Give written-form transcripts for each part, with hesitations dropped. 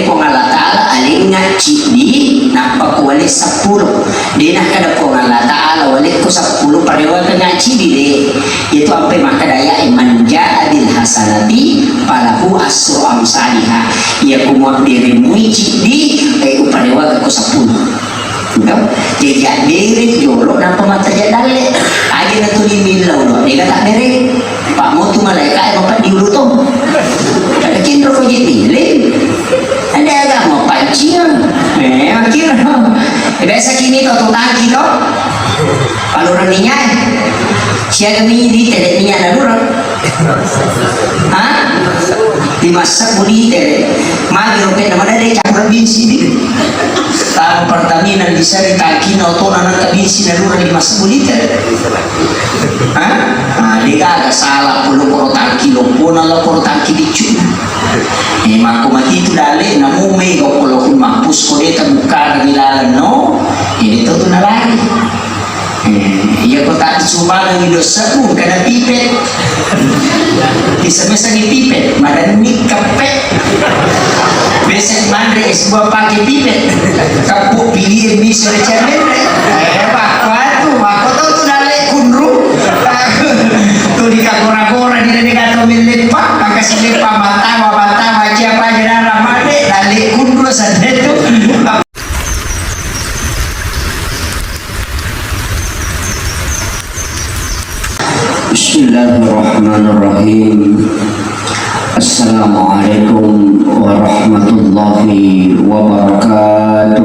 kung Allah Ta'ala aling ngaci di nampak wali 10 di nak kada kung Allah Ta'ala wali ko 10 parewa ka ngaci di itu apa maka daya iman ja'adil hasanati palahu asru amsalihah ia kumot diri muici di parewa ka ko 10 jadi diri jolo nampak mata jadale aja na tuli milaw no dia kata diri pak mo tu malaikat emang pak diurutom kada kindro ko jipilin ada agama pancian akhir biasa kini to tangki to paluran minyak siaga minyak di tidak minyak darurat dimasak budi teh magi roket nama ada campur bensin di tahu Pertamina di sana tangki auto anak bensin darurat dimasak budi teh dia agak salah puluh koro tangki lopon ala koro tangki dicu maku mati itu dale namu mega kalau kun mampus kode terbuka dari lalan no ini tuh nalari iya kau tak cuma lagi dosa pun kena pipet bisa di pipet madan mik kapet besok mandre sebuah pakai pipet kapuk pilih bisa cermin pak waktu aku tuh dale kunru tuh di kakora-kora di dekat milik pak maka selepa mata siapa jalan ramade dale kunru saja itu Bismillahirrahmanirrahim. Assalamualaikum warahmatullahi wabarakatuh.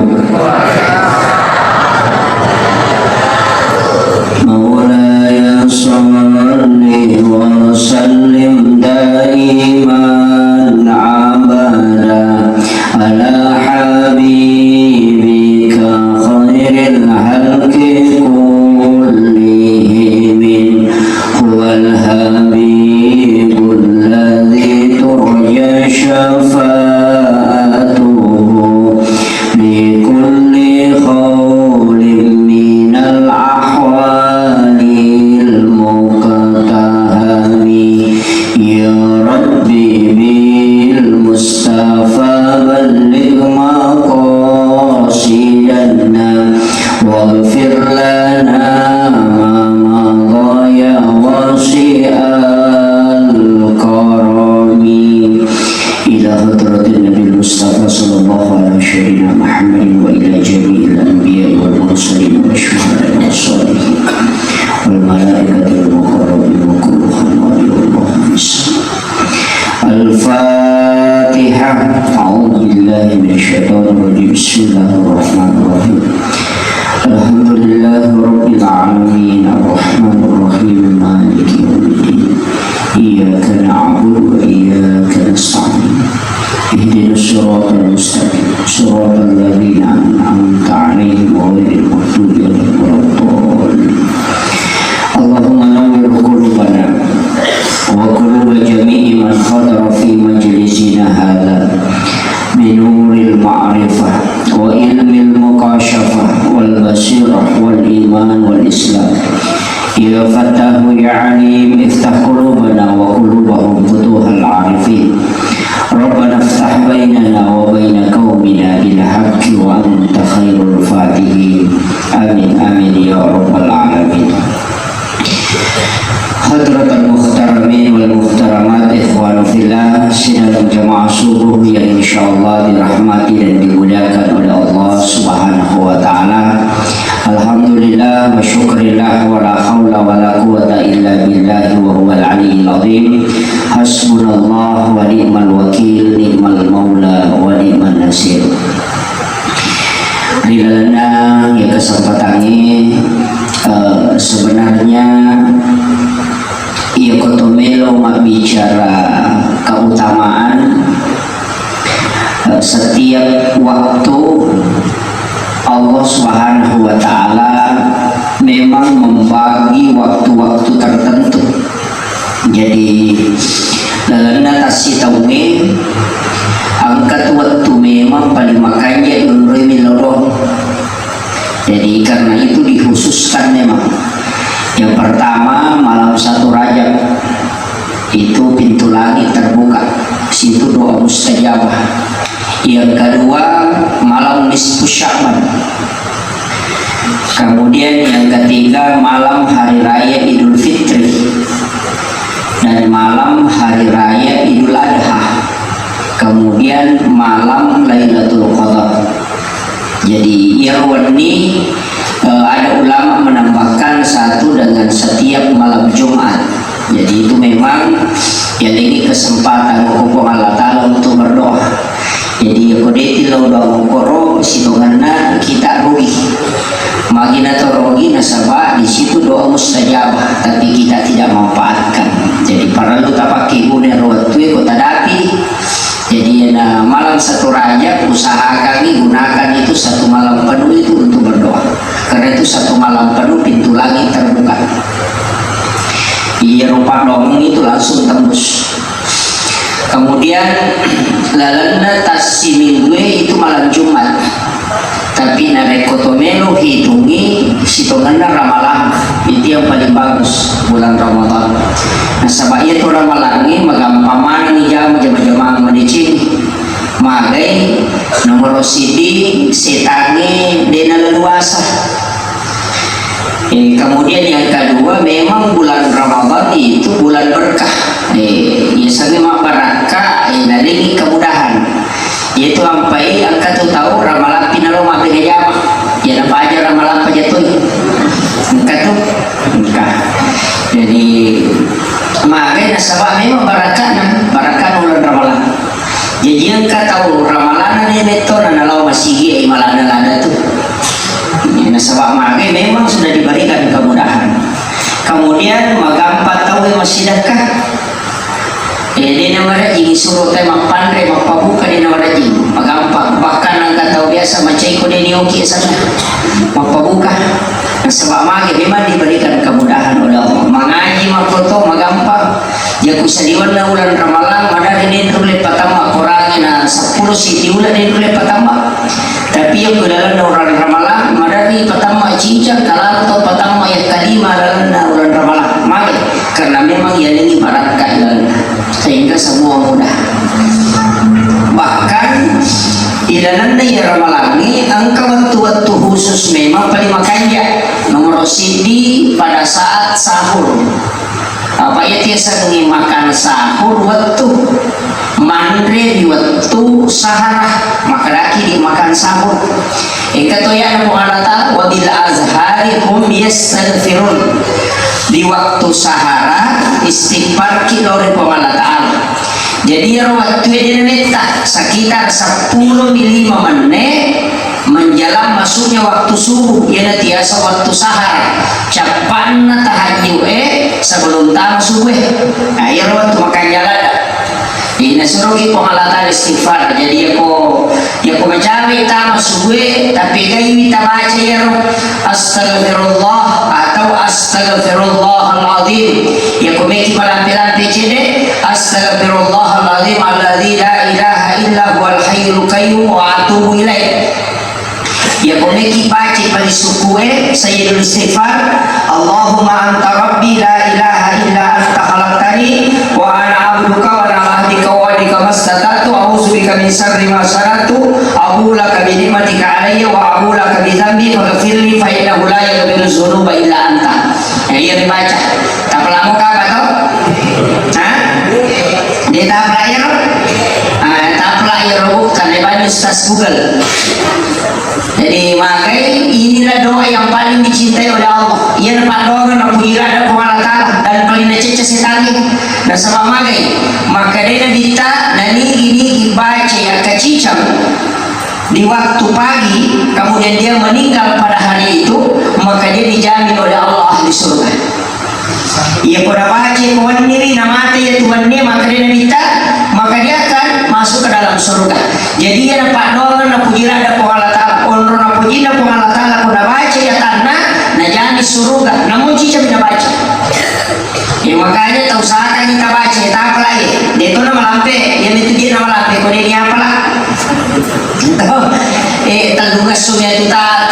Maulaya salli wa sallim daiman abada ala habibika khairil halqi kullihim huwal habibul ladzi turja syafa'atuhu li kulli khawlin minal ahwalil muqtahami ya rabbi bil mustafa balligh maqasidana waghfir lana ma madaya wasi'al karami ila hadratin nabi mustafa sallallahu alaihi wasallam Muhammadin wa ila jami'il anbiya'i wal mursalin wa syuhada'i was salihin wal malaikati wal muqarrabin wa kullu khamari wallahu Al-Fatihah. A'udzu billahi minasyaitonir rajim. Bismillahirrahmanirrahim. Alhamdulillahirabbil alamin arrahmanir rahim maliki yaumiddin. Iyyaka na'budu wa iyyaka nasta'in. Ihdinas siratal mustaqim. Shiratal ladzina an'amta 'alaihim ghairil maghdubi 'alaihim waladdallin. Allahumma nawwir qulubana wa qulub jami'i man hadara fi majlisina hadha bi nuril ma'rifah wa ilmil muqashafah wal basirah wal iman wal islam ya fatahu ya alim iftah qulubana wa qulubahum futuhal arifin rabbana iftah bainana wa baina qaumina bil haqqi wa anta khairul fatihin amin amin ya rabbal alamin. Hadratul muhtaramin wal muhtaramat ikhwan fillah sidang jamaah subuh yang insyaallah dirahmati dan dimuliakan oleh Allah Subhanahu wa taala. Alhamdulillah wa syukrillah wa la haula wa la quwata illa billah wa huwal aliyyil azim. Hasbunallah wa ni'mal wakil, ni'mal maula wa ni'man nasir. Dilana ya kesempatannya sebenarnya ia kotomelo mak bicara keutamaan setiap waktu Allah Subhanahu wa taala memang membagi waktu-waktu tertentu. Jadi dalam natasi taunge angkat waktu memang paling makanya unrui miloroh. Jadi karena itu dikhususkan memang. Yang pertama malam 1 Rajab itu pintu langit terbuka, situ doa mustajabah. Yang kedua malam nisfu Sya'ban. Kemudian yang ketiga malam hari raya Idul Fitri dan malam hari raya Idul Adha. Kemudian malam Lailatul Qadar. Jadi Irwani ada ulama menambahkan satu dengan setiap malam Jumat. Jadi itu memang ya ini kesempatan hukum Allah Ta'ala untuk berdoa. Jadi aku detilau doa mengkoro situnganna kita rugi. Magina rugi nasabah di situ doa mustajabah, tapi kita tidak manfaatkan. Jadi para lu tak pakai guna waktu itu tadapi. Jadi malam satu Rajab usahakan gunakan itu satu malam penuh itu untuk berdoa. Karena itu satu malam penuh pintu langit terbuka. Iya rupa dongeng itu langsung tembus. Kemudian lalana tasi minggu itu malam Jumat. Tapi narekotomelo hitungi sitonganna ramalan itu yang paling bagus bulan Ramadan. Nah sabaya itu ramalannya magampaman ni jam-jam medicin magai nomor sidi setane dena leluasa. Kemudian yang kedua memang bulan Ramadan itu bulan berkah. Ya sabi mabaraka dari kemudahan. Yaitu sampai angka tu tahu ramalan pinaloma begajama. Ya apa aja ramalan pajatuy. Angka tu angka. Jadi magai nasabah memang barakah bulan ramalan. Jadi angka tahu ramalan ni neto nalau masih imalana lada tu. Nasabah magai memang sudah diberikan kemudahan. Kemudian magampat tahu masih sedekah. Di nama rajin suruh tema pandai mapabuka di nama rajin magampak bahkan angkat tahu biasa macam ikut di nioki sana mapabuka. Sebab magi memang diberikan kemudahan oleh Allah. Mengaji makoto magampak. Jaku sadiwan na ulan ramalan madari din tulip patama kurangin na 10 siti ulan din tulip patama. Tapi yang kedalam na ulan ramalan madari patama cincang kalau atau patama yang kalima dalam na ulan ramalan. Magi karena memang yang ini barakah sehingga semua mudah. Bahkan ilananda ya ramalangi angka waktu-waktu khusus memang paling makanya nomor sidi pada saat sahur. Apa ya tiasa makan sahur waktu mandre di waktu sahara maka lagi dimakan sahur. Kata ya Nabi Allah wa bil azhari hum yastaghfirun. Di waktu sahara istighfar kita oleh Allah Ta'ala. Jadi waktu ini minta sekitar 10-5 menit menjelang masuknya waktu subuh ya tiasa waktu sahar capan tahajud sebelum tahu subuh air waktu makan jalan ini suruh kita pengalatan istighfar. Jadi aku mencari tahu subuh tapi kayak kita baca ya astagfirullah atau astagfirullahaladzim ya aku meki pelan-pelan cede astagfirullahaladzim alladzi la ilaha illa huwal hayyul qayyum wa atubu ilaih. Ya komeki baca pada suku sayyidul istighfar Allahumma anta rabbi la ilaha illa anta khalaqtani wa ana abduka wa ana ahdika wa adika mastatatu a'udzubika min syarri ma sanatu aqulu laka bi ni'matika alayya wa aqulu laka bi dhanbi faghfirli fa innahu la yaghfiru dzunuba illa anta. Ya dibaca. Tak pelamu ka apa to? Hah? Dia tak pelayar? Tak pelayar bukan banyak ustaz Google. Jadi makanya inilah doa yang paling dicintai oleh Allah. Ia dapat doa nak puji ada Allah Ta'ala dan paling necece setali. Dan sama maka dia minta dan ini dibaca yang kecicam di waktu pagi kemudian dia meninggal pada hari itu maka dia dijamin oleh Allah di surga. Ia pada baca Tuhan diri nama ya Tuhan dia maka dia minta maka dia akan masuk ke dalam surga. Jadi ia dapat doa nak puji ada Allah Ta'ala. Orang nak puji ada Allah Ta'ala pada baca ya tanah nah jangan di surga. Namun cica bisa baca. Ya makanya tak usahakan kita baca tak apa lagi. Dia itu nama lampe yang itu dia nama lampe kau dia apa lah. Tanggungan sunya itu tak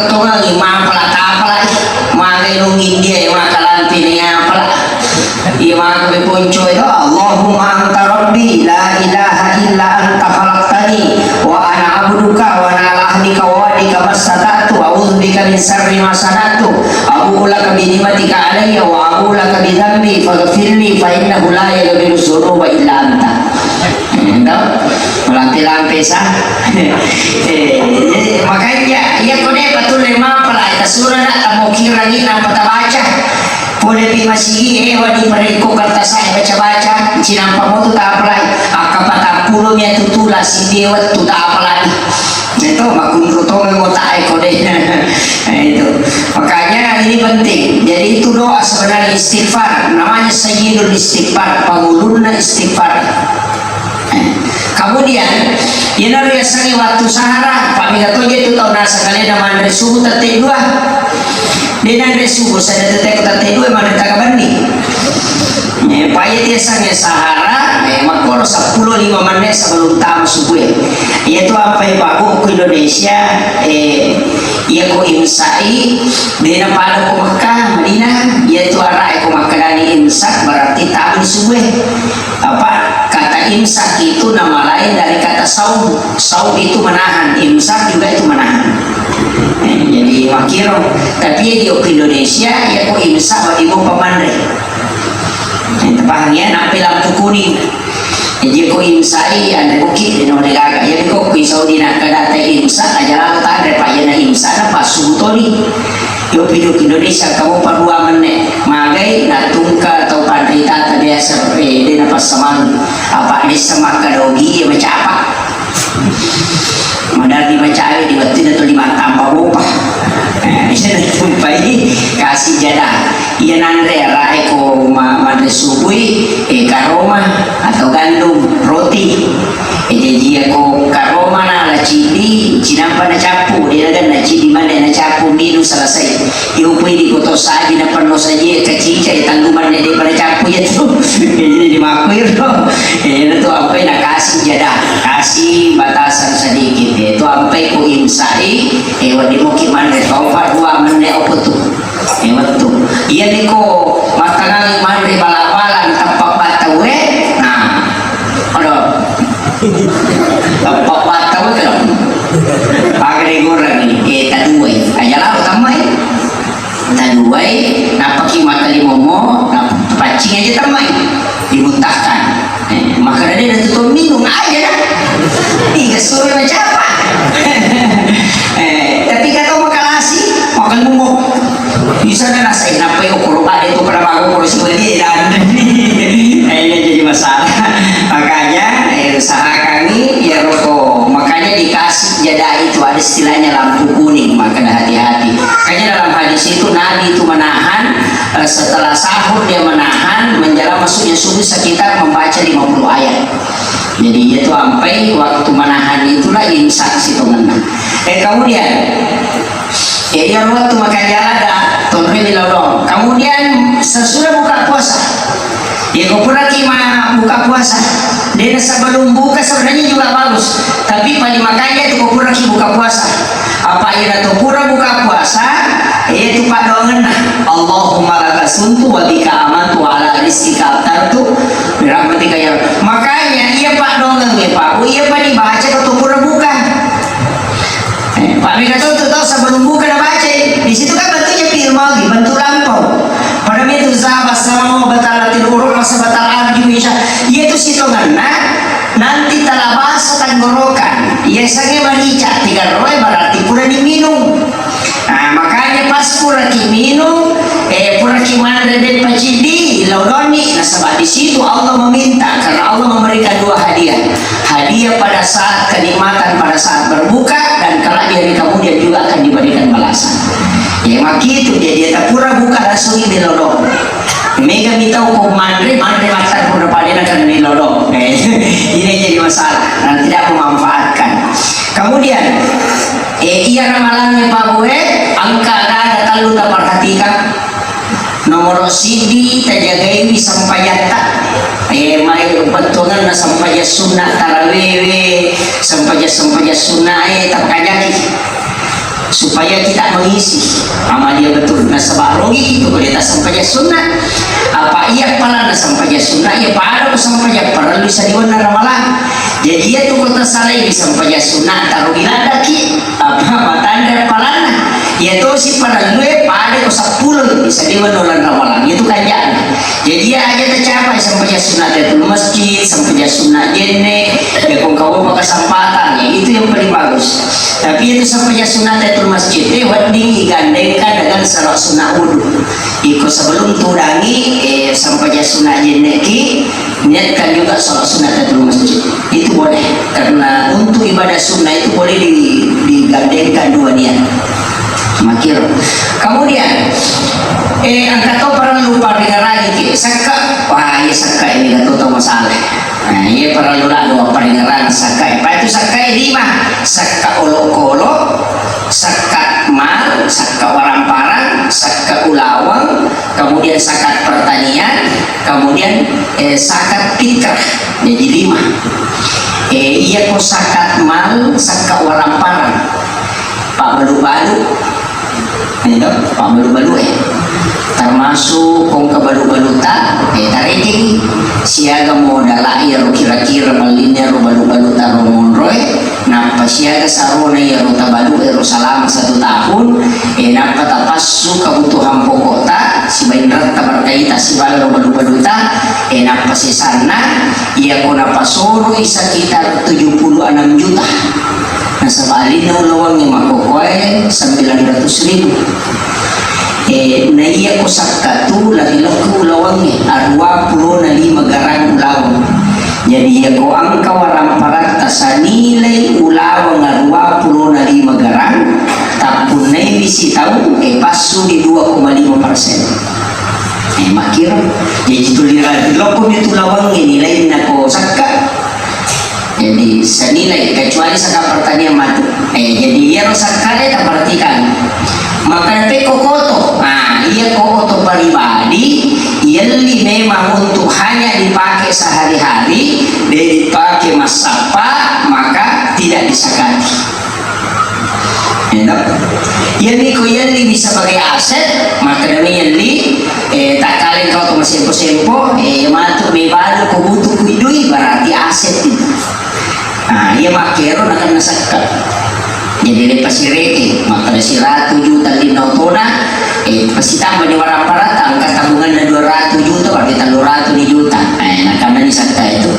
tonga lima apalah tak apalah mangelungin dia makalan pilih apalah ia maka punco itu Allahumma anta rabbi la ilaha illa anta khalaqtani min sarri ma sanatu abu laka bi ni'matika alayya wa abu laka bi dhanbi faghfirli fa innahu la yaghfiru dzunuba illa anta. Melantai-lantai sah. Makanya ia kone betul lima pelai tasura nak tamu kira ni nampak tak baca. Boleh di masih wadi mereka kata saya baca-baca cinam pamu tu tak pelai. Akapat pulau nya tu tulas dia tu tak pelai. Itu makun rutong ngotak kode. Itu makanya ini penting. Jadi itu doa sebenarnya istighfar. Namanya sayyidul istighfar, pangulunna istighfar. Kemudian yana biasanya waktu sahara Pak Migato itu tahun nasa kali ada mandre subuh tete dua dengan subuh saya tete tete dua mandre tagaban nih Pak biasanya sahara makor 10-5 menit sebelum tamu subuh yaitu apa yang Pak ke Indonesia ia ko imsai dina pada ko Makkah Madinah yaitu arah ko Makkah dari imsak berarti tamu subuh apa kata imsak itu nama lain dari kata saum. Saum itu menahan, imsak juga itu menahan. Jadi makiro, tapi di Indonesia ya kok imsak bagi mau pemandai. Tepatnya nampi lampu kuning. Jadi kok imsai ada bukit di nomor gaga. Jadi kok pisau di nak kedata imsak aja lah tak ada payah imsak apa subuh ni. Yo hidup Indonesia kamu per 2 menit magai natungka atau pandita tadi asal di napas saman apa di semak kadogi ya macam apa modal di macam di betul atau di tambah rupa bisa tumpai kasih jadah ia nandre rai ko madre subui karoma atau gandum roti jadi ko karoma na la cidi cinampa na capu dia kan na cidi mana na capu minus selesai iu pui di koto saji na penuh saja kecica tangguman dia pada capu ya tu jadi dimakuir itu apa yang kasih jadah kasih batasan sedikit itu sampai ku imsai wadi muki mana kau far 2 menit apa tu betul iya niko makanan mana balabalan tempat batawe nah ada tempat batawe kan pakai goreng ini taduai aja lah tamai taduai napaki mata limomo pancing aja tamai dimuntahkan maka dia tutup minum aja dah tiga sore macam apa tapi kata makan nasi makan bumbu bisa dah rasain apa yang korban itu pernah bangun polisi beli dan ini jadi masalah makanya usaha kami ya rokok makanya dikasih jadah itu ada istilahnya lampu kuning maka hati-hati makanya dalam hadis itu Nabi itu menahan setelah sahur dia menahan menjelang masuknya subuh sekitar membaca 50 ayat jadi itu sampai waktu menahan itulah imsak situ menang kemudian ya waktu makan jalan ada tonre dilodong kemudian sesudah buka puasa ya kau pernah kima buka puasa dan sebelum buka sebenarnya juga bagus tapi pada makanya itu kau pernah buka puasa apa ya atau pura buka puasa yaitu padongan Allahumma laka suntu wa bika amantu ala rizqika aftartu birahmatika ya makanya ia padongan ya Pak ia pada dibaca atau pura buka Pak Mika tahu sebelum buka dah baca di situ kan bentuknya firman bentuk lampau pada itu sahabat sama batalatil urut masa batal arju isya yaitu sitongan nanti telah bahasa tenggorokan ya sange marica 3 roe berarti pura diminum nah makanya pas pura diminum pura kimana dan pacidi laudoni nah sebab di situ Allah meminta karena Allah memberikan 2 hadiah pada saat kenikmatan pada saat berbuka dan kelak di hari kemudian juga akan diberikan balasan ya maki itu dia pura buka langsung di lodong mega minta hukum mandre makan pura padina karena di lodong ini jadi masalah dan tidak memanfaatkan kemudian iya ramalannya Pak Bue angka ada kalau tak perhatikan nomor CD terjagai sampai yata mai betungan na sampai sunnah tarawih sampai sunnah tak kajaki supaya kita mengisi amal dia betul nah sebab logi itu boleh tak sampai sunnah apa iya pala na sampai sunnah ya pada sampai perlu bisa diwarna ramalan jadi dia tu kota salai sampai sunnah taruh ilada ki apa matanda palana yaitu si panalue pada ko 10 bisa di manolan rawalan itu kajian. Jadi ya aja tercapai sampai sunat itu masjid sampai sunat jenne ya kung kau pakai sampatan ya itu yang paling bagus. Tapi itu sampai sunat itu masjid wading igandengkan dengan salat sunat wudu. Iko sebelum turangi sampai sunat jenne ki niatkan juga salat sunat itu masjid. Itu boleh karena untuk ibadah sunnah itu boleh digandengkan dua niat. Makir. Kemudian angkat tau para lupa dengar lagi ke saka. Wah ya saka ini gak tahu masalah. Nah iya para lupa dua pendengaran saka. Apa itu saka 5? Saka olok-olok, saka mal, saka waramparang, saka ulawang, kemudian saka pertanian, kemudian saka tikrah. Jadi 5. Iya ko saka mal, saka waramparang. Pak balu-balu Pak balu-balu termasuk kong kebalu-baluta tariki siaga modal air kira-kira malinnya balu-balu taromonroy napa siaga sarona ya rota balu selama 1 tahun napa tapasu kebutuhan pokokta si bainrat tabarkaita si balu balu-baluta napa sesana ia ko napasoro sekitar 76 juta. Nah sebaliknya ulawangnya makokoy 900.000. Na iya ko sakka tu lagi laku ulawangnya 25 garang ulawang. Jadi iya ko angka waramparata sa nilai ulawang 25 garang tapun na ibisi tahu pasu di 2,5%. Makira jadi tuliran lokom itu ulawangnya nilai na ko sakka. Jadi senilai kecuali saka pertanian matu. Jadi ia rosakare tak perhatikan. Maka kokoto. Nah, ia kokoto pribadi yang memang untuk hanya dipakai sehari-hari, dipakai masapa, maka tidak disakati. Yang ko yang bisa sebagai aset, maka demi yang tak kalian kau tu sempo-sempo, matu mebadu ko butuh kuidui berarti aset itu. Nah, ia makero akan nasakka. Jadi lepas sireke, maka si 100 juta linautona, pasitambah di waramparata, angka tabungan na 200 juta, berarti 200 juta. Nah, karena disakka itu,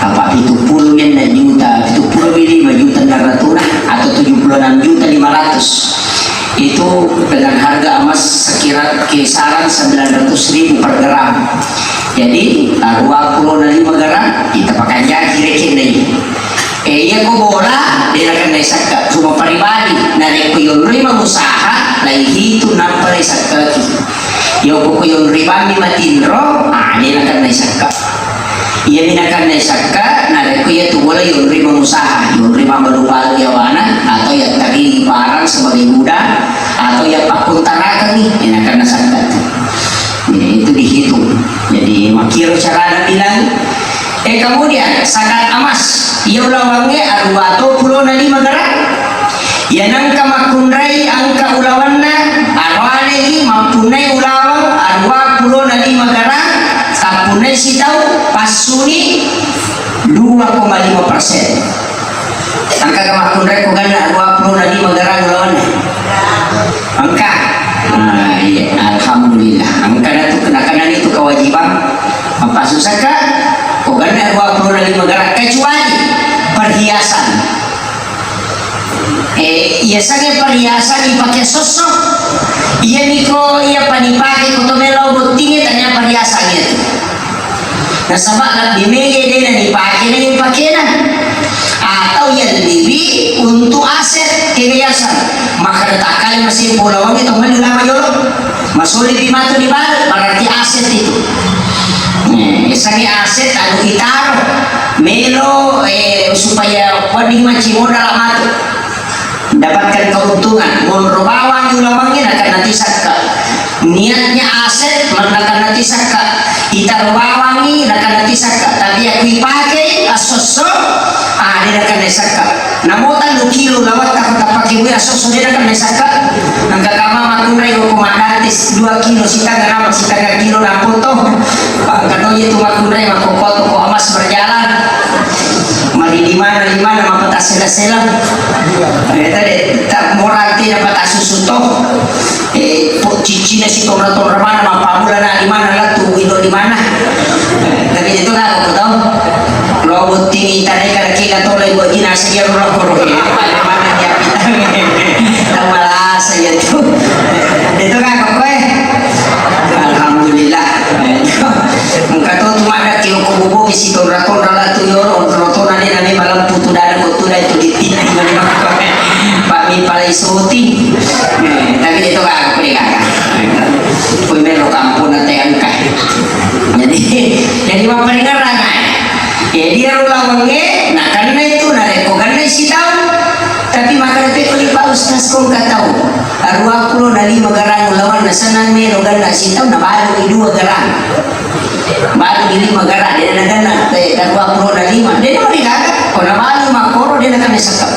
apa 70 yan na juta, 75 juta na ratuna, atau 76 juta 500. Itu dengan harga emas sekira kisaran 900.000 per gram. Jadi 25 gram kita pakai kira-kira ini. Iya ko bola dia akan naisakka cuma pribadi narik ko yung rima usaha lagi itu nampak naisakka yung ko yung rima mi matinro dia akan naisakka iya minakan naisakka narik ko itu bola yung rima usaha yung rima baru-baru yawana atau yang tadi barang sebagai budak atau yang pakuntarakan nih ini akan nasakka itu dihitung. Jadi makiro cara bilang kemudian sakat emas ia ulawangnya 25 garang ya nangka makundrai angka ulawanna arwalehi mampunai ulawang 25 garang tampunai si tahu pasuni 2,5%. Angka makundrai ko ganda 25 garang ulawannya angka iya alhamdulillah angka na itu kenakanan itu kewajiban apa susah kah karena 25 garang kecuali perhiasan. Biasanya perhiasan dipakai sosok. Iya niko iya panipake kutomelo buktinya tanya perhiasannya itu. Nah sebab di meja dia dipakai dengan pakaian atau yang lebih untuk aset perhiasan. Maka letakkan masih pulau itu mana lama yolo. Masuk di mata di balik berarti aset itu. Misalnya aset anu kita melo supaya wading maci modal matu dapatkan keuntungan monro bawang ulamangnya akan nanti sakka niatnya aset akan nanti sakka kita bawangi akan nanti sakka tapi aku pakai asosok dia akan sakka namotan 2 kilo lawat tak pakai gue asosok dia akan sakka angka kama makunrai komandantis 2 kilo sita ganama sita kilo na foto kano itu makunrai makokoto ko amas berjalan mari di mana maka patah sela-sela. Tadi tak morati na patah susuto. Cici na si tora-tora mana mapabula na di mana lah tu ilo di mana. Tapi itu lah aku tahu. Lo tinggi tadi kalau kita tahu lagi buat jinasa dia roh-roh. Mana dia pitang malas saja tu. Itu kan kok alhamdulillah. Engkau tu mana kilo kubu isi tora-tora lah tu yo tora-tora ni nami malam putu dada kutu dah itu ditina di mana Pak Mi palai suti. Tapi itu kan aku ni kakak. Kau melo kampung nanti angkat. Jadi apa dengar lah? Dia ulang wangi, nak karena itu nak reko karena isi tahu. Tapi maka itu kalau Pak Ustaz kau nggak tahu. Arwah kulo dari magarang lawan nasanan mero ganda si tahu na baru di dua garang. Baru di lima garang dia nak ganda. Arwah kulo dari lima dia nak dikagak. Kau na baru makoro dia nak kena sekap.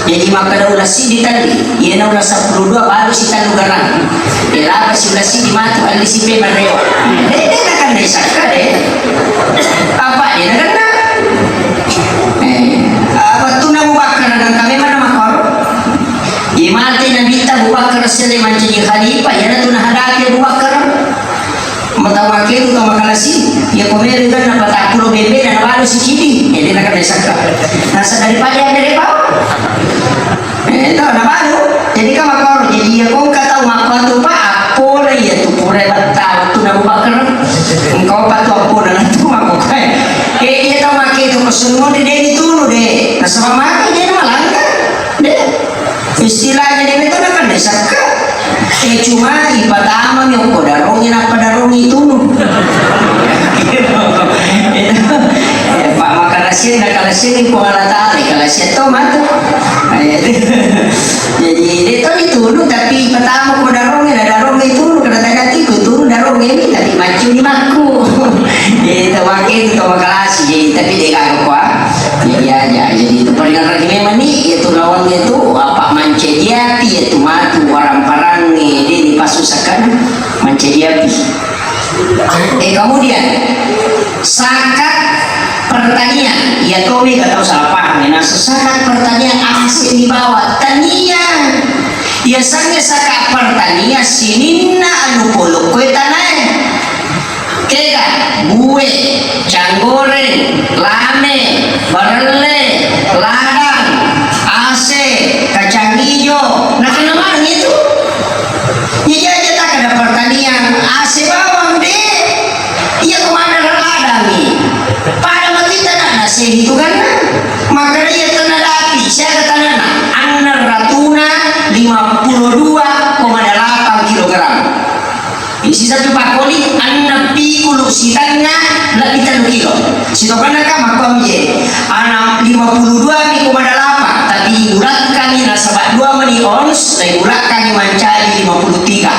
Jadi maka dah ulah si di tali, ia na ulah 12 baru si talu garang. Dia laba si ulah si di matu ali si pe mareo. Dia nak kena sekap deh. Apa dia nak kena? Betul nak Bakar dan kami mana makor? Imati Nabi ta Bakar sele manci khalifah ya tu nah hadapi Bakar. Matawa ke tu makalasi ya komeri kan apa tak pulau bebe dan baru si cidi. Jadi nak kena sekap. Nasa daripada yang dari bawah. Itu na baru. Jadi kan makor. Jadi ya kau kata makor tu pak apa lah ya tu pura betul tu nak Bakar. Engkau pak tu apa dengan tu makor. Dia tahu makai tu kesemua dia di tulu deh. Nah sama makai dia malah kan. Deh. Istilahnya dia itu nak desa ke. Cuma ibadah yang kau darongin apa darongi tulu. Pak makan nasi nak kalasi ni kau alat tarik kalasi tu matu. Jadi dia tu di tulu tapi pertama kau darongin ada darongi tulu kena tanya tiku tulu darongin ni tapi maju di maku. Itu makin itu makalasi jadi tapi dia kagak kuat. Jadi aja jadi itu peringatan lagi memang ni itu lawan itu apa mancediati itu matu orang parang ni dia dipasusakan mancediati. Kemudian sakat pertanian ya kau ni tak tahu salah paham ya. Nah sakat pertanian asli di bawah tanian ya sange sakat pertanian sinina anu polok kue tanah kega bue canggoreng lame barele ladang ase kacang hijau nah kenapa itu ya aja tak ada pertanian ase bawang deh iya kemana ladang nih pada mati tanah nasi itu kan maka dia tanah api saya tanah Anar Ratuna 52,8 kilogram. Isi satu pakoli anak pikulu sitanya lebih 3 kilo. Sitokana kama kwa mje anak 52,8 tapi urat kami nasabat 2 mani ons dan urat kami mencari 53.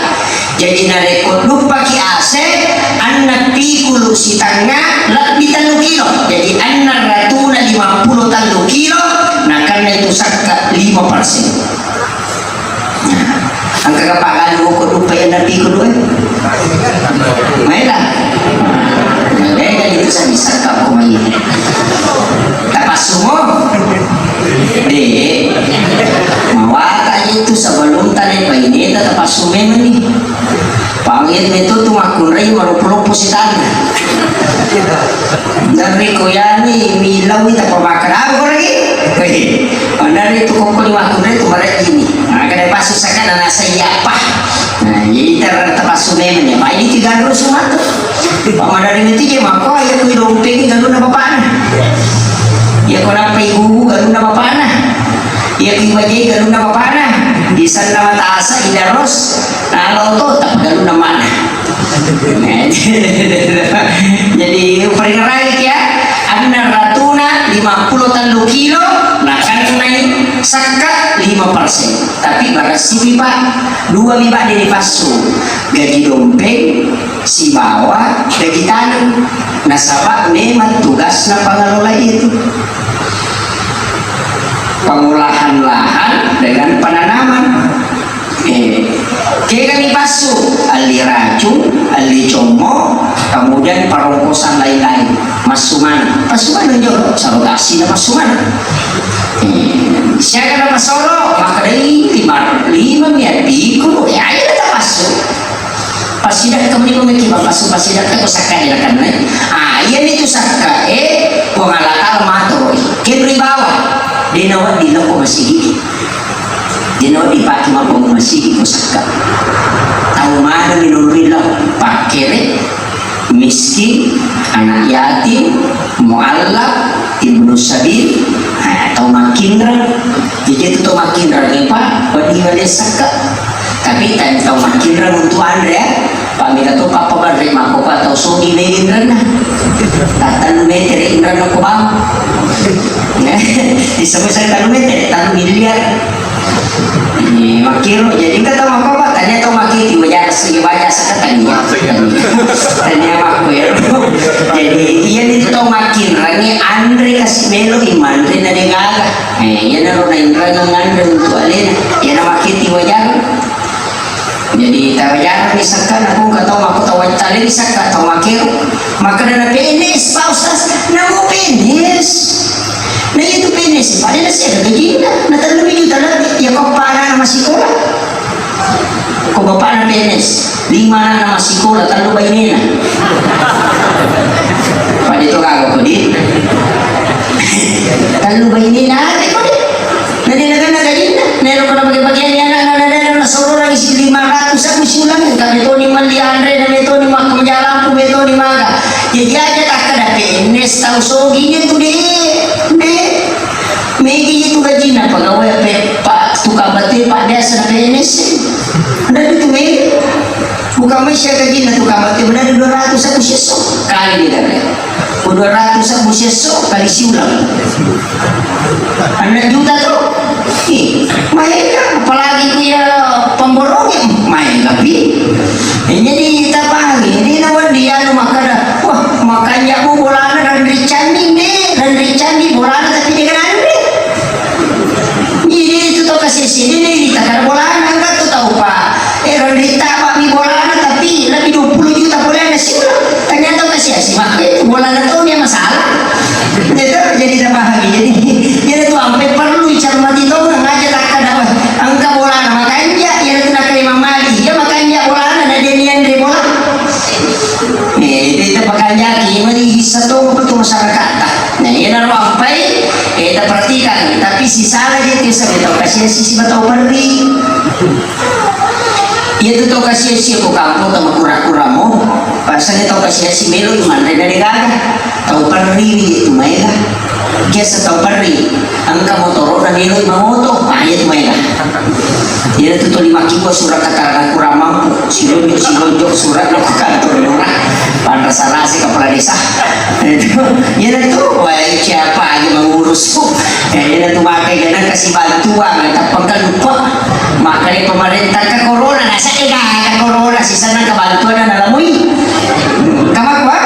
Jadi na rekod lupa ki ase anak pikulu sitanya lebih 3 kilo. Jadi anak Ratuna 53 kilo. Nah karena itu sakat 5%. Ang kakapakan mo ko lupa yan nabi ko doon. May lang. Ganito sa isang ka po may tapas mo. Di. Mawata ito sa baluntan ay painita tapas mo man ni. Pangit nito tumakun rin marupulong po si Tana. Dari ko yan ni milaw ita pamakan. Ako lagi. Dari itu kok liwakun rin tumaret ini. Kada pasu saka na nasa iyapa. Jadi tertapas sumemen ya. Pak ini 3 sumat. Pamadari niti je mako ya ku dompeng ganu na papana. Ya ko na ibu ganu na papana. Ya ki waje ganu na papana. Isan na mataasa idaros. Na loto tak ganu na mana. Jadi peringatan ya. Anar Ratuna 53 kilo. Nah kan naik sakat 5%. Tapi pada si pipa 2 pipa dari pasu gaji dompeng si bawah gaji tanam nasabah memang tugas na pengelola itu pengolahan lahan dengan penanaman Kaya kami pasu, ali racun, ali como, kemudian perongkosan lain-lain. Masuman, pasuman nunjuk, sarotasi na masuman. Siya ka na masoro, maka dari lima di kuno, ya ayo kita pasu. Pasidak kami memikir pasu pasidak itu sakka ila kan. Iya itu sakka, pengalakal mato, kebri bawah, dinawa di loko masih. Dinawa di pati mapong masih sakka. Tahu mana minurilah pakere miskin, anak yatim, mu'allaf, ibnu sabil, atau makindra. Jadi itu tuh makindra nih Pak, bagi sakka. Tapi kan tahu makindra untuk Andre, pamila tuh papa berdiri mako Pak tahu sogi megindra na, tatan meter indra na ko bang, disebut saya tanu meter, tanu miliar. Ini makiro, jadi kita tahu apa Pak? Tanya tahu makiti wajah segi wajah sekatanya. Tanya makiro. Jadi iya itu tahu makin rangi Andre kasih melo iman Andre na dengaga. Iya naruh na indra ngandre untuk alena. Iya na makiti wajah. Jadi tawajar misalkan aku nggak tahu aku tahu tali misalkan tahu makiro. Maka na penis pausas na mo penis. Nah itu penis, padahal saya ada gila. Nah terlebih juta lagi, ya kau parah nama sekolah. Kau bapak na penis, 5 nama sekolah terlalu bayi na. Pada itu kagak kau di, terlalu bayi na. Kau di, nanti nak gajina. Nero kena bagi-bagian anak seorang lagi si 500 aku siulang. Kami tu ni mali Andre, kami tu ni mak kemenjalan, kami tu ni maga. Jadi aja tak ada penis tahu soginya tu deh. Megi itu gajina pegawai Pak tukang bati Pak Desa PNS. Ada itu Megi. Bukan masih gajina tukang bati benar 200 aku sesok kali dia dah. 200 aku sesok kali siulang. Anak juta tu. Mereka apalagi dia pemborongnya main tapi. Jadi kita pagi ini nama dia makanya wah makanya aku bolana dan ricandi deh dan ricandi bolana tapi dia kan kasih sini nih kita kan bolana enggak tuh tahu Pak Rondita Pak mi bolana tapi lebih 20 juta bolana sih ternyata kasih mak itu bolana tuh dia masalah itu jadi tambah lagi jadi tuh sampai perlu cermati tuh ngajak tak ada angka bolana makanya ya itu nak terima mali ya makanya bolana ada nian dari bola itu makanya gimana satu betul masyarakat nah ini naruh sampai kita perhatikan tapi sisa lagi kisah kita kasih sisi batau pergi itu tahu kasih sisi aku kampung sama kura-kuramu pasanya tahu kasih sisi melo iman dari gagah tahu pergi itu mereka kisah tahu pergi angka motor dan melo imam motor ayat mereka dia itu 5 kilo surat kata kurang mampu silonjok surat lo ke kantor lurah pada salah sih kepala desa itu wah siapa aja mengurusku dia itu pakai karena kasih bantuan tak pangkal lupa makanya pemerintah ke corona nasa ke corona sisa na kebantuan na nalamui kamak ba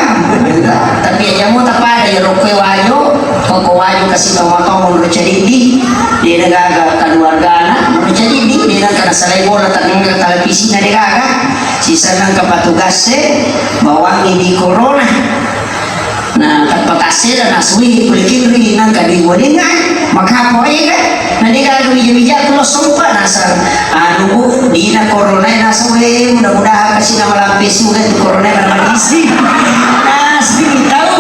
tapi aja mo tapada ya rokwe wayo pagkawayo kasi tamatong mo di nagaga kaluargana mo di dia kana salay bola tanong ng televisi na nagaga sisa ng kapatugas bawang hindi corona na katpakasira na suwi kulikin rin ng kadiwalingan maghapoy ka na di ka gawin-gawin ko sumpa nasa ano po di na corona nasa uwi mudah-mudahan kasi na malampis mo ganito corona na mag-isip nasa bitaw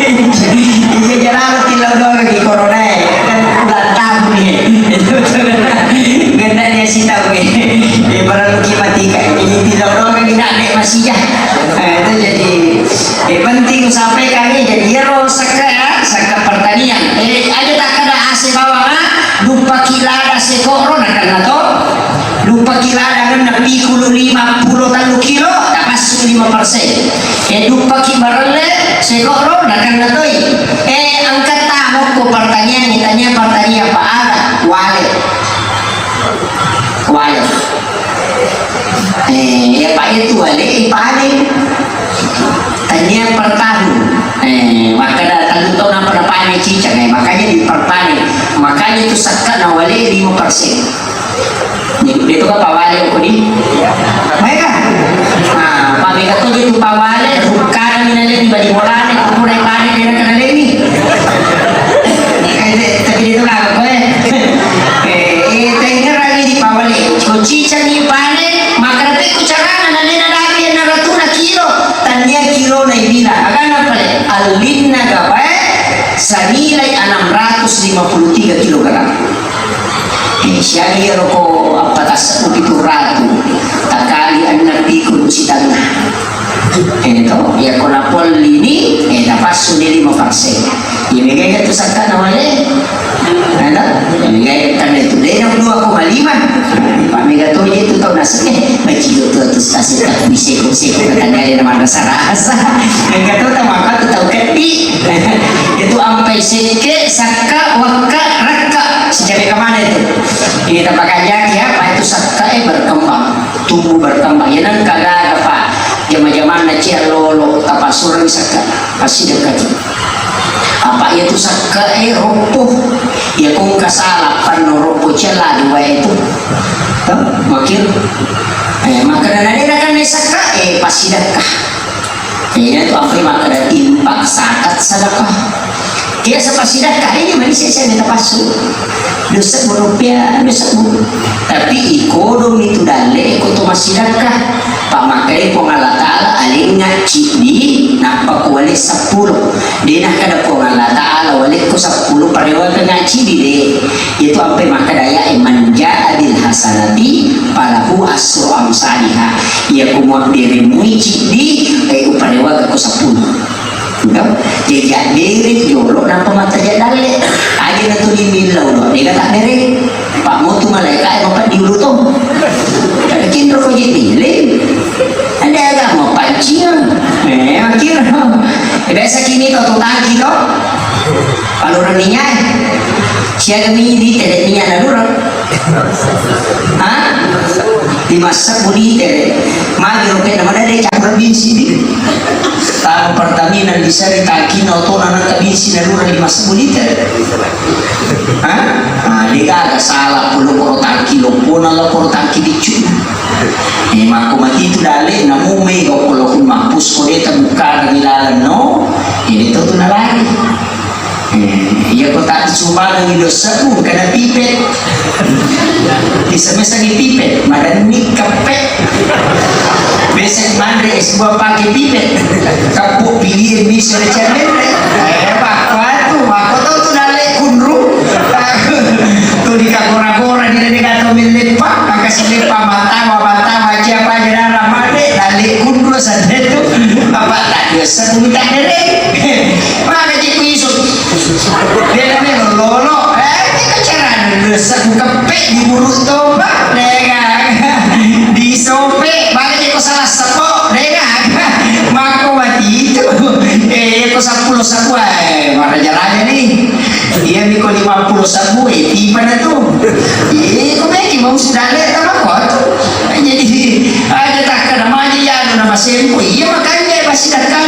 hindi jarang tilaw doon lagi corona kan ulang tahun ganda niya si tao parang matika ini tilaw doon lagi nanik masih itu jadi penting sampai kami jadi hero saka pertanian ada tak ada AC bawah lupa kilada se corona karena to lupa kilada kan nabi 50 kilo tak masuk 5% lupa kibarale se corona karena to angkat tamu ko pertanian ditanya pertanian apa ada wale ya pak itu wale paling tanya per tahun maka datang tahun apa dapat cicak makanya diperpanen makanya itu sekat nawali 5% Dito ka pawali ko di. Mereka. Pagi ka to dito pawali, karang minalin di badi molan, kumuray pare dia kana leni. Tapi dito lang ko tengah lagi di pawali. Cica ni pane, makarate kucarana na lena lagi na ratuna kilo, tanya kilo na ibila. Agana pale, alin na gabae senilai 653 kilogram. Siya hero ko patas upitu ratu takali anak pikun si tangga. Ito, ya ko na pol lini, dapat sunili mo parse. Ibigay ka to sa kanawale. Ano? Ibigay ka na ito. Dahil ang 2,5. Pamiga to ito ito nasa may kilo to ito sa sita. Bisiko-siko na tangali naman nasa rasa. Ang gato tamaka to tau kati. Ito ang paisike, saka, waka, raka. Sejak kemana itu? Ini tapakannya ya, Pak itu sakka berkembang, tumbuh berkembang. Ya nan kagak apa? Zaman-zaman nacia lolo, apa surang sakka pasti dekat. Apa itu sakka ropoh? Ya kung kasalap panoropo cela dua itu. Makir. Makanan ada kan sakka pasti dekat. Ini tuh apa makanan impak sakat sadakah. Kaya sa pasidakah ini manisya siya natapaso. Dosa rupiah, dosa bu. Tapi ikodom itu dale, iko to masidakah. Pamakai po nga latala, aling ngaci di napakuwali 10. Di nakada po nga latala, wali ko 10 parewa ka ngaci di de. Ito ang makadaya manja adil hasanati palahu asru amsaliha. Ia kumuak diri muici di, uparewa ko 10. Jadi diri jolo na pamata jadale aja na to dimilaw no di kata diri pak mo tu malaikat apa diulu to kada kindro ko jipili ada agak mau pancian akhir biasa kini to tangki to paluran ninya siaga mi di tele ninya na duro dimasak budi tele magi roke na madade cakra binsi di tahu Pertamina di sari kaki auto nana kabisi na lura 5 liter. Dia agak salah puluh koro tangki lopo na lo koro tangki dicu. Maku mati itu dale na mume ko polo kun mampus ko deta buka nilalan no. Ini to na lagi. Iya ko tak cuma lagi dosa bu kana pipet. Bisa ni pipet, madani kapet. Besok mandre sebuah pakai pipet kapuk pilih bisa cermin waktu tuh dale kunru tuh di kagora-gora di dekat milik pak kasih lepa mata baca apa aja ramade dale kunru saja itu apa tak biasa tuh minta dere mana cipu isu dia namanya lolo keceran dosa kepek di buruk tombak di sope balik ko salah sako dega mako mati itu ko 10 sabu mana jalannya nih dia miko 50 sabu tiba na tuh ko meki mau sudah lihat apa kok jadi ada tak kena maju ya nama sempo iya makanya masih datang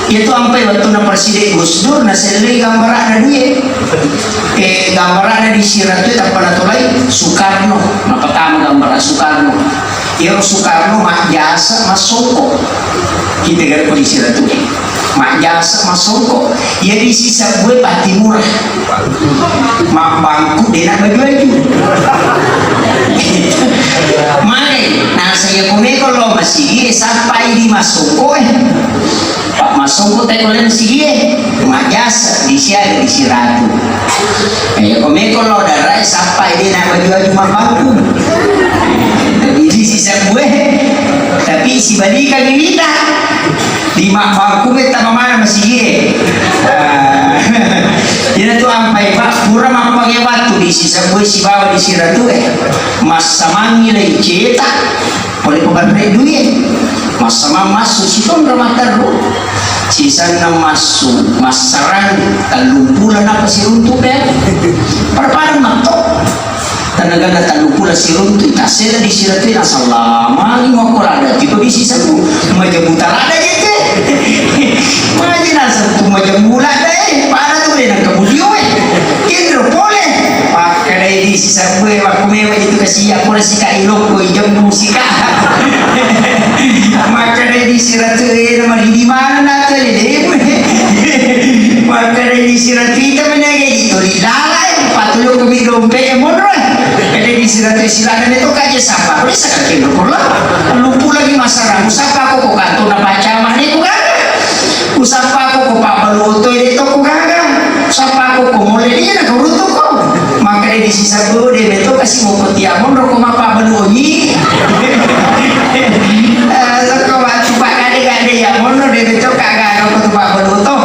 itu sampai waktu na presiden Gus Dur na sele gambaran dia gambaran di sirat itu apa natulay Soekarno na pertama gambaran Soekarno yang Soekarno mak jasa masoko kita gara polisi ratu mak jasa masoko ya di sisa gue pati murah mak bangku dia nak baju-baju mana nah saya komeko lo masih sampai di masoko Pak Masoko teko len sige mak jasa di sia di siratu ya komeko lo darai sampai dia nak baju-baju mak bangku di sisa gue tapi si badika gilita di makfaku kita mana masih ye jadi tu ampai pak pura mak pakai batu di sisa gue si bawa di siratu mas samangi lagi cetak boleh pembantai duit mas sama masuk si ton ramah taruh sisa enam masuk mas sarang talumpulan apa si runtuh perpadan matok tanaga na talupula si runtuh tasela di siratu asalama lima korada tiba di sisa ku majabutalada gitu majina satu majamulada para tu le nang kabudio kindro pole pakai di sisa ku aku mewe itu kasih aku nasi kailok ko jam musika. Maka dari siratu nama di mana tuh deh. Maka dari siratu itu menjadi itu di dalam patuluk kami dompet monro. Ada di siratu silakan itu kaje sapa. Boleh sekali lupa lupa lagi masalah. Usapa aku kok kantor na baca mana itu kan? Usapa aku kok pabaluto itu kok kagak. Usapa aku kok mulai dia nak urutu kok. Maka di sisa guru dia betul kasih mau ketiamon rokok apa benuhi. Rokok batu pak kade ya mono dia betul kagak rokok pak benuto.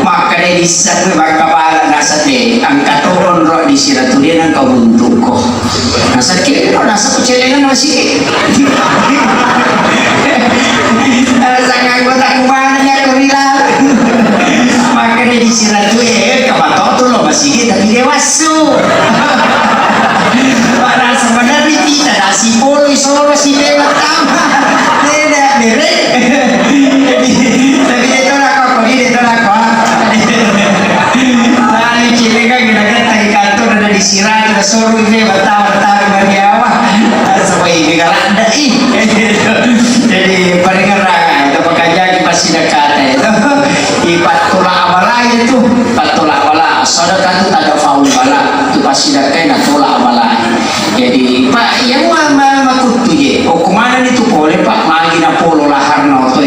Maka di sisa guru bak kepala nasa deh angkat turun roh di siratu dia nang kau buntuk kok. Nasa kiri roh nasa kecelengan masih. Sangat anggota kumananya kurilah. Maka di siratu kabato tuh lo masih tapi dewasa. Para sebenarnya tidak ada si polo solo si pematang tidak merek tapi itu lah kok ini itu lah kok lalu cilega kita tadi kantor ada di Sirah ada solo ini bertahun-tahun bagi awak sampai ini galanda jadi pendengaran itu pekerja di pasti dekat itu ipat tulak amalai itu tulak amalai saudara itu tak ada faul bala itu pasti dekat nak tulak amalai. Jadi pak yang makut tu je kemana itu boleh pak lagi na polo lahar no tu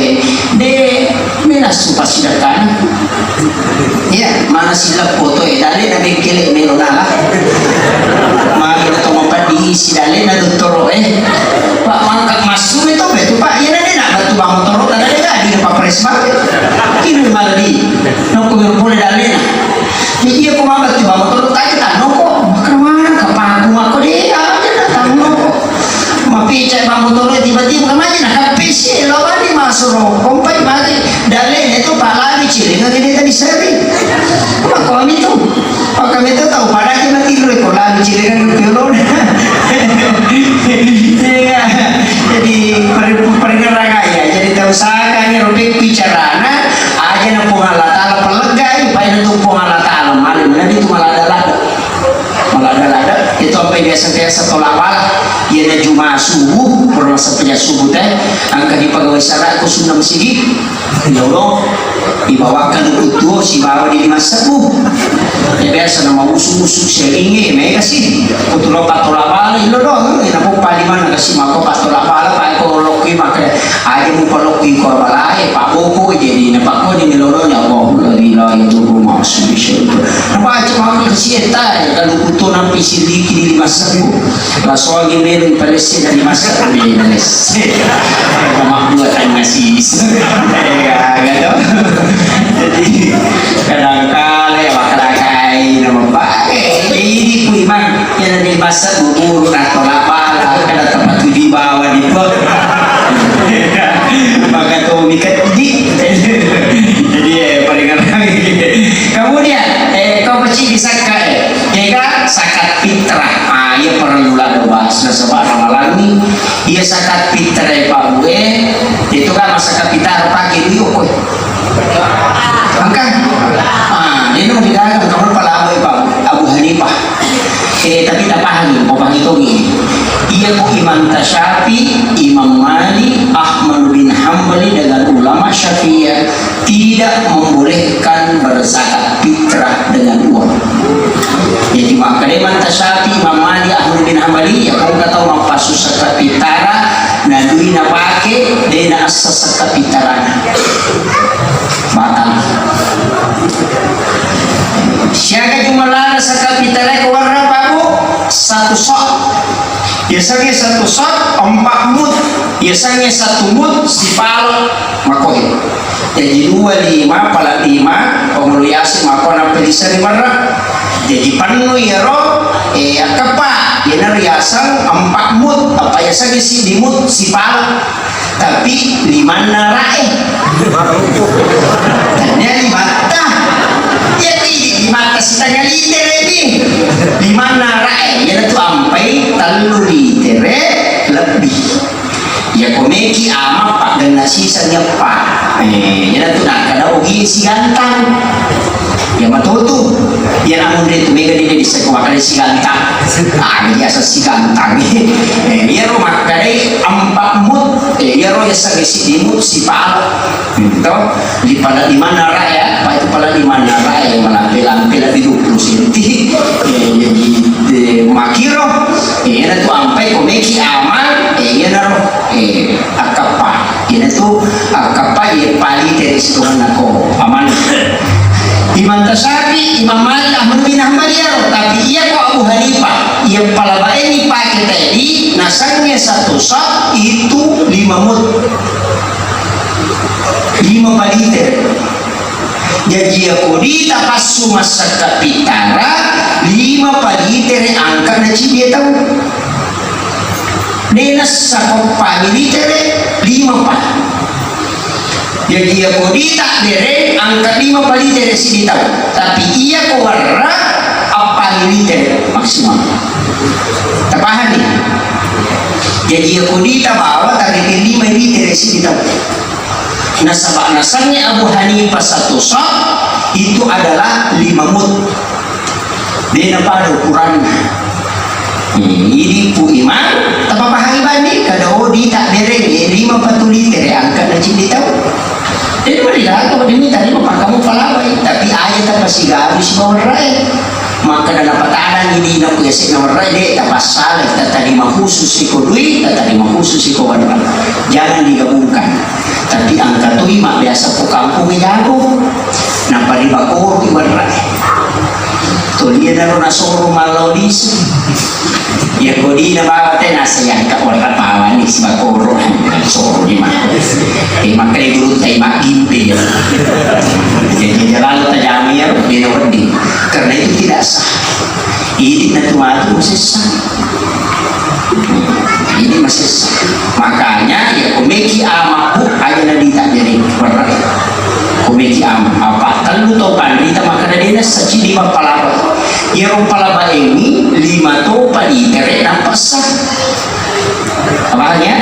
de menas tu pasti datang ya mana silap foto dale na bengkel melo na magi na tumapat di si dale na doktor pak mangkak masuk itu betul pak ya nade nak batu bang motor ada ada di pak presma kini maladi no ko boleh dale na jadi aku mau batu bang motor tadi tak no ko kemana ke pagu aku dia pica bang motor tiba-tiba kemana nak PC lawan di masuk kompai mati dalil itu pak lagi ciri nggak kita tadi seri apa kami itu tahu pada kita tidur itu lagi ciri kan belum jadi pergerak ya jadi tahu saya robek bicara aja nak pengalat alam pelegai pakai untuk pengalat alam malam nanti itu malah ada itu sampai biasa tolak bala ia na Jumat subuh permasa punya subuh teh angka di pegawai syarat aku sunnah masjid ya Allah dibawakan utuh si bawa di masa subuh ya biasa nama musuh-musuh seringi mereka sih utuh patola bala ilo dong ina po paliman kasi mako patola bala pa ko lokki maka aja mo palokki ko bala pa ko jadi na pa ko di niloro nya Allah la itu rumah subuh apa cuma kasi eta kalau utuh nampi sidiki di masa subuh laso lagi meron palestina di masa Pilipinas pemakbuatan masih gitu jadi kadang-kala makalakai nama pakai jadi kuiman yang di masa bubur atau lapala kada tempat di bawah di bawah maka tuh mikat di jadi paling kemudian kau pasti bisa sakat fitrah ia perlu lah bahas sebab ramalan ia sakat fitrah pak gue itu kan masakat fitrah pagi itu kok maka dia mau didagang kamu pala pak Abu Hanifah tapi tak paham mau pagi itu ia ku Imam Tasyafi Imam Malik Ahmad bin Hanbali dengan ulama Syafi'iyah tidak membolehkan berzakat fitrah dengan uang. Jadi maka dia Imam Tasyafi Imam Malik Ahmad bin Hanbali ya kamu kata mau pasus zakat fitrah na duit na pakai dia na asas zakat fitrah batal. Siaga jumlah zakat fitrah ke warna baru satu sok. Biasanya satu shot 4 mut, biasanya 1 mut sipal makohi. Jadi 25 pala 5 pemuluyasin makona pelisa 5 rak. Jadi penuh ya roh kepa yana riasan 4 mut apa biasanya si dimut sipal tapi 5 narai. Tanya 5 tah. Jadi 5 setengah liter ini 5 narai yana tu ampai 3 liter lebih ya komeki ama pak dan nasi sanya pak yana tu nak kada ugi si gantang ya matutu ya namun dito mega di sa kumakali si gantang ya sa si gantang ya ro makadai ampak mut ya ro ya sa si dimut si pa itu di mana raya pa itu pala di mana raya malampil-lampil di 20 senti jadi makiro ya na tu ampai komeki amal ya na ro akapa ya tu akapa ya pali teres tuhan ako aman Imam Tashafi, Imam Malik, Ahmad bin Hanbal ya, tapi ia kok Abu Hanifah yang pala ini pakai tadi nasangnya satu sak itu 5 mut 5 baliter. Jadi aku di tapasu masa kapitara 5 baliter angka na dia tahu. Denas sakop baliter 5 pak. Jadi aku tak dereng angka 5 baliter sini tahu, tapi ia kau warna apa liter maksimal. Terpaham nih? Jadi aku tak bawa tapi 5 liter sini tahu. Nasabnya Abu Hanifah satu sak itu adalah 5 mut. Dia pada ukuran. Ini ku imam, tapi paham bani kalau di tak dereng 5 liter angka na sini tahu. Jadi marilah kalau diminta ni maka kamu palawai, tapi ayat apa sih habis bawah rai. Maka dalam patanan ini nak biasa nomor rai deh, tak salah kita terima khusus iko duit, kita terima khusus iko wadran. Jangan digabungkan. Tapi angka tu mak biasa po kampung jago, nampak di bakor di wadran. Tu dia naruh nasoro malodis. Ya kodi na bawa teh nasa yang ka wala pawan ni si bakoro nasoro di mana. Makanya dulu saya makin dia. Jadi jalan tajamir binawadi karena itu tidak sah. Ini nanti masih sah. Ini masih sah. Makanya ya komeki amaku aja nanti tak jadi berat. Komeki am apa? Kalau tahu pandita maka dia saci 5 palapa. Ya palapa ini 5 to paliter nampak sah. Apanya?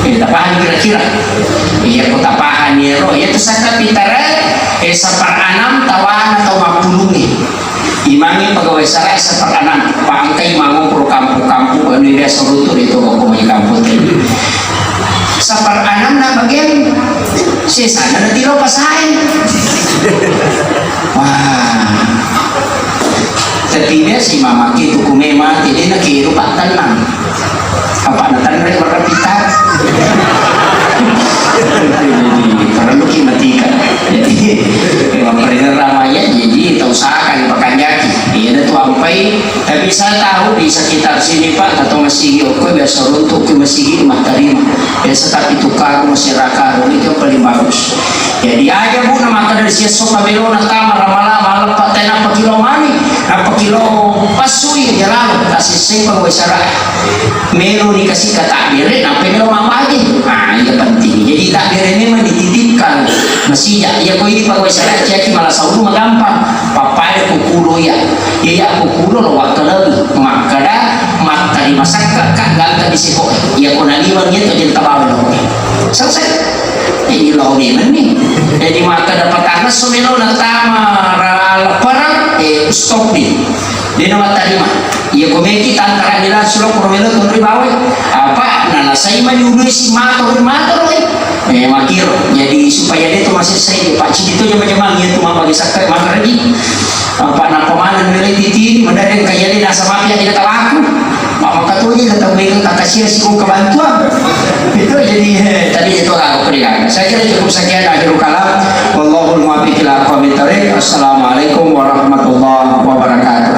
Tapahan kira-kira iya ko tapahan ni ro ya sa kapitara sa par-6 tawan atau 50 ni imangnya pegawai sarai sa par-6 paangkay mango pro kampo-kampo ano dia soruto dito ko may kampo sa par-6 na bagian si sana na tiro pasahin wah tapi dia si mama gitu kumema tidak nak kiro patan lang apa natan mereka berkapital perlu kimatikan jadi memang peringat ramaya jadi tak usahakan pakai jaki iya ada tuh ampai tapi saya tahu di sekitar sini pak atau masih oke biasa untuk ke masih mah terima biasa tapi tukar masih raka itu paling bagus jadi aja bu nama dari siasok kabelo na tama ramala lepat tena apa kilo mani apa kilo pasui jalan kasih sempang wisara melo dikasih kata takdir sampai melo mama aja nah iya penting jadi takdir memang dititipkan masih ya kau ini pegawai saya cek malah sauru gampang papai kukulo ya kukulo lo waktu lagi maka dah mata dimasak kan gak di siko ya kau nali wangi tu jadi tabawa lo selesai ini lo ni nih jadi maka dapat anak sumelo natama perang stop nih dia nama terima ya komeki tantara nila sulok promelo tu bawa apa nana saya menyuruh si mator makiro jadi supaya dia tu masih saya pak cik itu jema-jema dia tu mama gisak makar lagi apa nak pemanan nilai titi mendadak kaya dia nasa mafia dia tahu aku mama katunya kata mereka kata si kau kebantuan itu jadi tadi itu aku berikan saya kira cukup sekian akhirul kalam wallahul muwaffiq ila aqwamit thoriq. Assalamualaikum warahmatullahi wabarakatuh.